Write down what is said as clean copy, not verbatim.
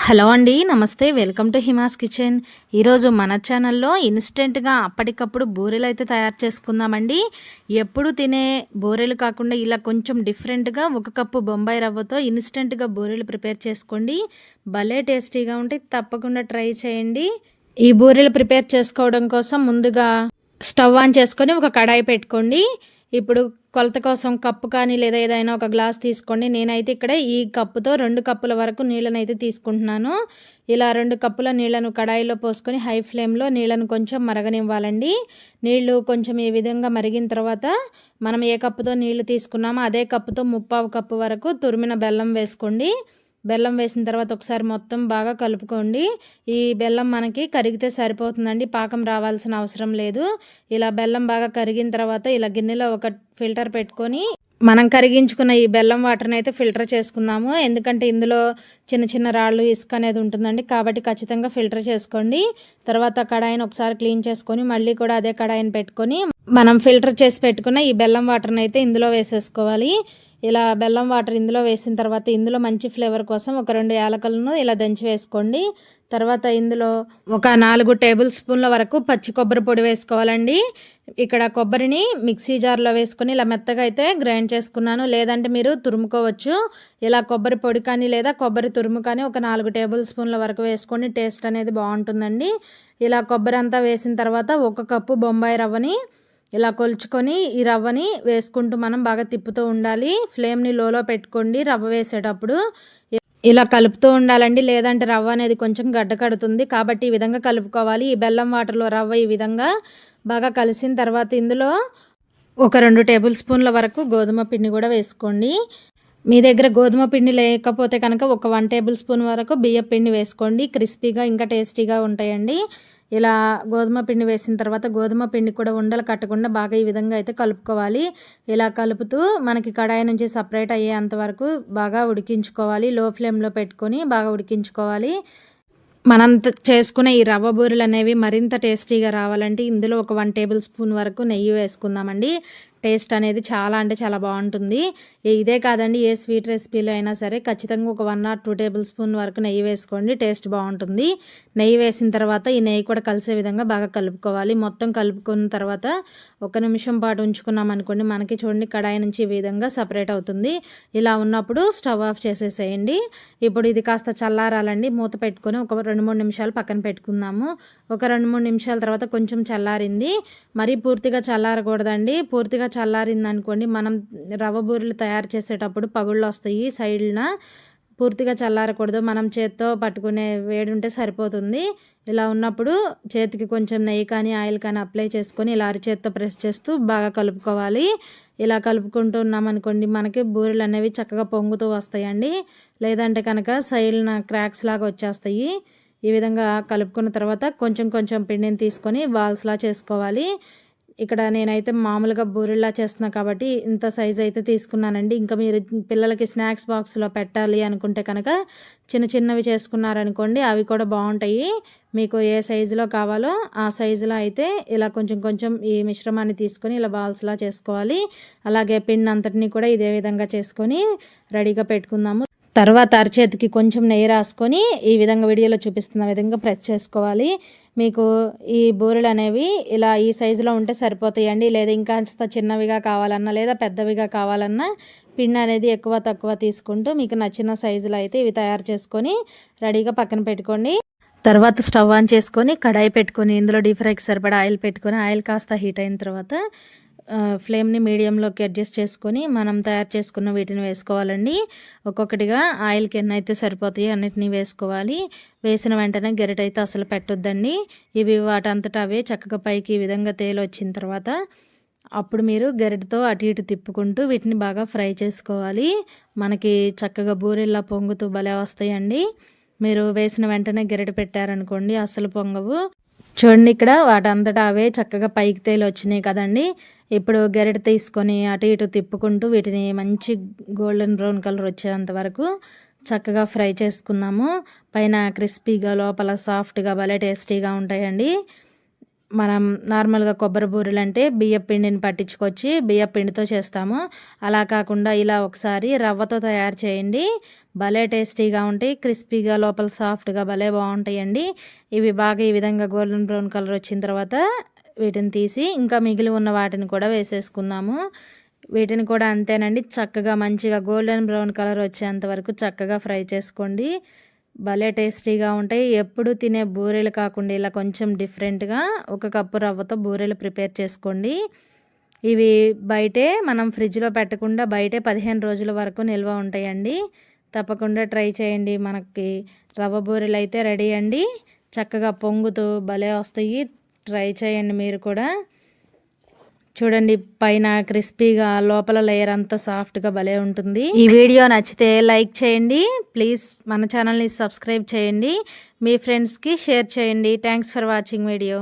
Hello అండి. నమస్తే. Welcome to Hima's kitchen. ఈరోజు మన ఛానల్లో ఇన్స్టెంట్‌గా అప్పటికప్పుడు బూరెలైతే తయారు చేసుకుందామండి. ఎప్పుడు తినే బూరెలు కాకుండా ఇలా కొంచెం డిఫరెంట్‌గా 1 కప్పు బొంబాయి రవ్వతో ఇన్స్టెంట్‌గా బూరెలు ప్రిపేర్ చేసుకోండి. భలే టేస్టీగా ఉంటాయి. తప్పకుండా ట్రై చేయండి. ఈ బూరెలు ప్రిపేర్ చేసుకోవడం కోసం ముందుగా స్టవ్ ఆన్ చేసుకొని ఒక కడాయి పెట్టుకోండి. ఇప్పుడు కొలత కోసం కప్పు కానీ లేదా ఏదైనా ఒక గ్లాస్ తీసుకోండి. నేనైతే ఇక్కడ ఈ కప్పుతో 2 కప్పుల వరకు నీళ్ళనైతే తీసుకుంటున్నాను. ఇలా 2 కప్పుల నీళ్ళను కడాయిలో పోసుకొని హై ఫ్లేమ్లో నీళ్ళను కొంచెం మరగనివ్వాలండి. నీళ్లు కొంచెం ఈ విధంగా మరిగిన తర్వాత మనం ఏ కప్పుతో నీళ్లు తీసుకున్నామో అదే కప్పుతో 3/4 కప్పు వరకు తురిమిన బెల్లం వేసుకోండి. బెల్లం వేసిన తర్వాత ఒకసారి మొత్తం బాగా కలుపుకోండి. ఈ బెల్లం మనకి కరిగితే సరిపోతుందండి, పాకం రావాల్సిన అవసరం లేదు. ఇలా బెల్లం బాగా కరిగిన తర్వాత ఇలా గిన్నెలో ఒక ఫిల్టర్ పెట్టుకొని మనం కరిగించుకున్న ఈ బెల్లం వాటర్ని అయితే ఫిల్టర్ చేసుకుందాము. ఎందుకంటే ఇందులో చిన్న చిన్న రాళ్ళు ఇసుక అనేది ఉంటుందండి, కాబట్టి ఖచ్చితంగా ఫిల్టర్ చేసుకోండి. తర్వాత కడాయిని ఒకసారి క్లీన్ చేసుకొని మళ్ళీ కూడా అదే కడాయిని పెట్టుకొని మనం ఫిల్టర్ చేసి పెట్టుకున్న ఈ బెల్లం వాటర్ని అయితే ఇందులో వేసేసుకోవాలి. ఇలా బెల్లం వాటర్ ఇందులో వేసిన తర్వాత ఇందులో మంచి ఫ్లేవర్ కోసం ఒక 2 యాలకులను ఇలా దంచి వేసుకోండి. తర్వాత ఇందులో ఒక 4 టేబుల్ స్పూన్ల వరకు పచ్చి కొబ్బరి పొడి వేసుకోవాలండి. ఇక్కడ కొబ్బరిని మిక్సీ జార్లో వేసుకొని ఇలా మెత్తగా అయితే గ్రైండ్ చేసుకున్నాను, లేదంటే మీరు తురుముకోవచ్చు. ఇలా కొబ్బరి పొడి కానీ లేదా కొబ్బరి తురుము కానీ ఒక 4 టేబుల్ స్పూన్ల వరకు వేసుకొని టేస్ట్ అనేది బాగుంటుందండి. ఇలా కొబ్బరి అంతా వేసిన తర్వాత 1 కప్పు బొంబాయి రవ్వని ఇలా కొలుచుకొని ఈ రవ్వని వేసుకుంటూ మనం బాగా తిప్పుతూ ఉండాలి. ఫ్లేమ్ని లోలో పెట్టుకోండి రవ్వ వేసేటప్పుడు. ఇలా కలుపుతూ ఉండాలండి, లేదంటే రవ్వ అనేది కొంచెం గడ్డ కడుతుంది. కాబట్టి ఈ విధంగా కలుపుకోవాలి. ఈ బెల్లం వాటర్లో రవ్వ ఈ విధంగా బాగా కలిసిన తర్వాత ఇందులో ఒక 2 టేబుల్ స్పూన్ల వరకు గోధుమ పిండి కూడా వేసుకోండి. మీ దగ్గర గోధుమ పిండి లేకపోతే కనుక ఒక 1 టేబుల్ స్పూన్ వరకు బియ్యం పిండి వేసుకోండి. క్రిస్పీగా ఇంకా టేస్టీగా ఉంటాయండి. ఇలా గోధుమ పిండి వేసిన తర్వాత గోధుమ పిండి కూడా ఉండలు కట్టకుండా బాగా ఈ విధంగా అయితే కలుపుకోవాలి. ఇలా కలుపుతూ మనకి కడాయి నుంచి సపరేట్ అయ్యేంత వరకు బాగా ఉడికించుకోవాలి. లో ఫ్లేమ్లో పెట్టుకొని బాగా ఉడికించుకోవాలి. మనం చేసుకునే ఈ రవ్వ బూరెలు అనేవి మరింత టేస్టీగా రావాలంటే ఇందులో ఒక 1 టేబుల్ స్పూన్ వరకు నెయ్యి వేసుకుందామండి. టేస్ట్ అనేది చాలా అంటే చాలా బాగుంటుంది. ఇదే కాదండి, ఏ స్వీట్ రెసిపీలో అయినా సరే ఖచ్చితంగా ఒక 1 or 2 టేబుల్ స్పూన్ వరకు నెయ్యి వేసుకోండి, టేస్ట్ బాగుంటుంది. నెయ్యి వేసిన తర్వాత ఈ నెయ్యి కూడా కలిసే విధంగా బాగా కలుపుకోవాలి. మొత్తం కలుపుకున్న తర్వాత 1 నిమిషం పాటు ఉంచుకున్నాం అనుకోండి, మనకి చూడండి కడాయి నుంచి ఈ విధంగా సపరేట్ అవుతుంది. ఇలా ఉన్నప్పుడు స్టవ్ ఆఫ్ చేసేసేయండి. ఇప్పుడు ఇది కాస్త చల్లారాలండి. మూత పెట్టుకొని ఒక 2-3 నిమిషాలు పక్కన పెట్టుకుందాము. ఒక 2-3 నిమిషాల తర్వాత కొంచెం చల్లారింది. మరీ పూర్తిగా చల్లారకూడదండి. పూర్తిగా చల్లారింది అనుకోండి మనం రవ్వ బూరెలు తయారు చేసేటప్పుడు పగుళ్ళు వస్తాయి సైడ్న. పూర్తిగా చల్లారకూడదు. మనం చేత్తో పట్టుకునే వేడి ఉంటే సరిపోతుంది. ఇలా ఉన్నప్పుడు చేతికి కొంచెం నెయ్యి కానీ ఆయిల్ కానీ అప్లై చేసుకొని ఇలా అరిచేత్తో ప్రెస్ చేస్తూ బాగా కలుపుకోవాలి. ఇలా కలుపుకుంటూ ఉన్నామనుకోండి మనకి బూరెలు అనేవి చక్కగా పొంగుతూ వస్తాయండి. లేదంటే కనుక సైడ్న క్రాక్స్ లాగా వచ్చేస్తాయి. ఈ విధంగా కలుపుకున్న తర్వాత కొంచెం కొంచెం పిండిని తీసుకొని బాల్స్లా చేసుకోవాలి. ఇక్కడ నేనైతే మామూలుగా బూరెల్లా చేస్తున్నా కాబట్టి ఇంత సైజు అయితే తీసుకున్నానండి. ఇంకా మీరు పిల్లలకి స్నాక్స్ బాక్స్లో పెట్టాలి అనుకుంటే కనుక చిన్న చిన్నవి చేసుకున్నారనుకోండి, అవి కూడా బాగుంటాయి. మీకు ఏ సైజులో కావాలో ఆ సైజులో అయితే ఇలా కొంచెం కొంచెం ఈ మిశ్రమాన్ని తీసుకొని ఇలా బాల్స్లా చేసుకోవాలి. అలాగే పిండి అంతటిని కూడా ఇదే విధంగా చేసుకొని రెడీగా పెట్టుకుందాము. తర్వాత అరచేతికి కొంచెం నెయ్యి రాసుకొని ఈ విధంగా వీడియోలో చూపిస్తున్న విధంగా ప్రెస్ చేసుకోవాలి. మీకు ఈ బూరెలు అనేవి ఇలా ఈ సైజులో ఉంటే సరిపోతాయండి. లేదా ఇంకా చిన్నవిగా కావాలన్నా లేదా పెద్దవిగా కావాలన్నా పిండి అనేది ఎక్కువ తక్కువ తీసుకుంటూ మీకు నచ్చిన సైజులో అయితే ఇవి తయారు చేసుకొని రెడీగా పక్కన పెట్టుకోండి. తర్వాత స్టవ్ ఆన్ చేసుకొని కడాయి పెట్టుకొని ఇందులో డీప్ ఫ్రైకి సరిపడా ఆయిల్ పెట్టుకొని ఆయిల్ కాస్త హీట్ అయిన తర్వాత ఫ్లేమ్ని మీడియంలోకి అడ్జస్ట్ చేసుకొని మనం తయారు చేసుకున్న వీటిని వేసుకోవాలండి. ఒక్కొక్కటిగా ఆయిల్కి ఎన్ని అయితే సరిపోతాయో అన్నిటినీ వేసుకోవాలి. వేసిన వెంటనే గరిటె అయితే అసలు పెట్టొద్దండి. ఇవి వాటంతటా అవే చక్కగా పైకి ఈ విధంగా తేలి వచ్చిన తర్వాత అప్పుడు మీరు గరిటెతో అటు ఇటు తిప్పుకుంటూ వీటిని బాగా ఫ్రై చేసుకోవాలి. మనకి చక్కగా బూరెల్లా పొంగుతూ భలే వస్తాయండి. మీరు వేసిన వెంటనే గరిటె పెట్టారనుకోండి అస్సలు పొంగవు. చూడండి ఇక్కడ వాటంతటా అవే చక్కగా పైకి తేలి వచ్చినాయి కదండి. ఇప్పుడు గరిటె తీసుకొని అటు ఇటు తిప్పుకుంటూ వీటిని మంచి గోల్డెన్ బ్రౌన్ కలర్ వచ్చేంత వరకు చక్కగా ఫ్రై చేసుకుందాము. పైన క్రిస్పీగా లోపల సాఫ్ట్గా భలే టేస్టీగా ఉంటాయండి. మనం నార్మల్గా కొబ్బరి బూరెలు అంటే బియ్యం పిండిని పట్టించుకొచ్చి బియ్యం పిండితో చేస్తాము. అలా కాకుండా ఇలా ఒకసారి రవ్వతో తయారు చేయండి. భలే టేస్టీగా ఉంటాయి, క్రిస్పీగా లోపల సాఫ్ట్గా భలే బాగుంటాయండి. ఇవి బాగా ఈ విధంగా గోల్డెన్ బ్రౌన్ కలర్ వచ్చిన తర్వాత వీటిని తీసి ఇంకా మిగిలి ఉన్న వాటిని కూడా వేసేసుకుందాము. వీటిని కూడా అంతేనండి, చక్కగా మంచిగా గోల్డెన్ బ్రౌన్ కలర్ వచ్చేంత వరకు చక్కగా ఫ్రై చేసుకోండి. భలే టేస్టీగా ఉంటాయి. ఎప్పుడు తినే బూరెలు కాకుండా ఇలా కొంచెం డిఫరెంట్గా 1 కప్పు రవ్వతో బూరెలు ప్రిపేర్ చేసుకోండి. ఇవి బయటే మనం ఫ్రిడ్జ్లో పెట్టకుండా బయటే 15 రోజుల వరకు నిల్వ ఉంటాయండి. తప్పకుండా ట్రై చేయండి. మనకి రవ్వ బూరెలు అయితే రెడీ అండి. చక్కగా పొంగుతూ భలే వస్తాయి. ట్రై చేయండి మీరు కూడా. చూడండి, పైన క్రిస్పీగా లోపల లేయర్ అంతా సాఫ్ట్గా భలే ఉంటుంది. ఈ వీడియో నచ్చితే లైక్ చేయండి. ప్లీజ్ మన ఛానల్ని సబ్స్క్రైబ్ చేయండి. మీ ఫ్రెండ్స్కి షేర్ చేయండి. Thanks for watching video.